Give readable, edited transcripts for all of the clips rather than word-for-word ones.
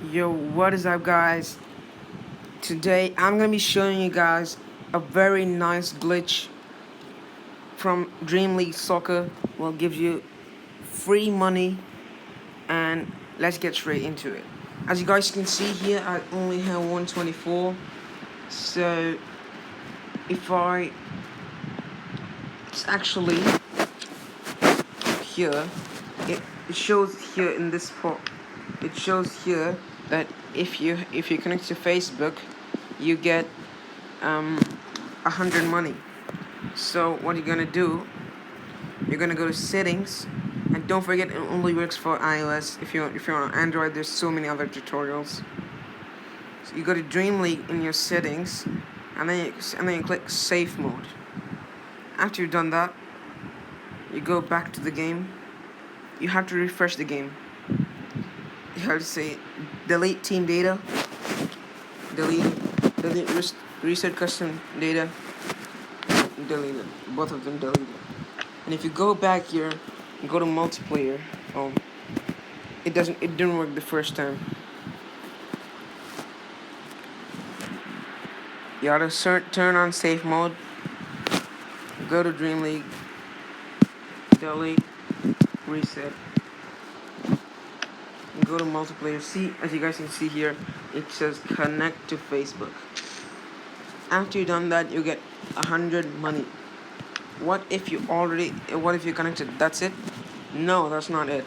Yo, what is up, guys? Today I'm gonna be showing you guys a very nice glitch from Dream League Soccer. Will give you free money, and let's get straight into it. As you guys can see here, I only have 124. So if I, it's actually here. It shows here in this part. It shows here that if you connect to Facebook, you get 100 money. So what you're gonna do, you're gonna go to settings, and don't forget it only works for iOS. If you're on Android, there's so many other tutorials. So you go to Dream League in your settings, and then you click safe mode. After you've done that, you go back to the game. You have to refresh the game. You have to say delete team data, delete reset custom data, delete it. Both of them deleted. And if you go back here and go to multiplayer, it didn't work the first time. You ought to turn on safe mode, go to Dream League, delete, reset, and go to multiplayer. See, as you guys can see here, it says connect to Facebook. After you've done that, you get 100 money. What if you connected? That's it? No, that's not it.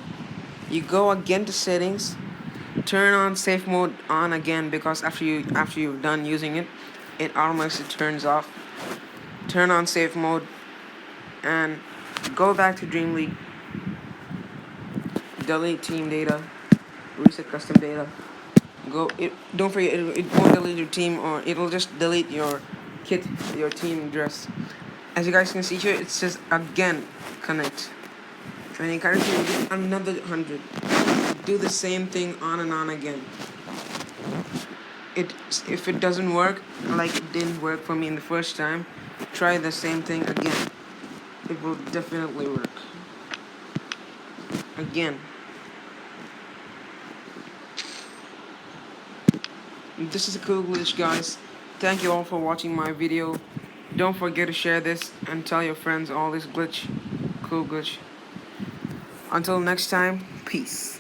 You go again to settings, turn on safe mode on again, because after you've done using it, it automatically turns off. Turn on safe mode and go back to Dream League. Delete team data, reset custom data. Don't forget, it won't delete your team, or it'll just delete your kit, your team dress. As you guys can see here, it says again connect. And you can get another 100. Do the same thing on and on again. If it doesn't work, like it didn't work for me in the first time, try the same thing again. It will definitely work. Again. This is a cool glitch, guys. Thank you all for watching my video. Don't forget to share this and tell your friends all this cool glitch. Until next time, peace.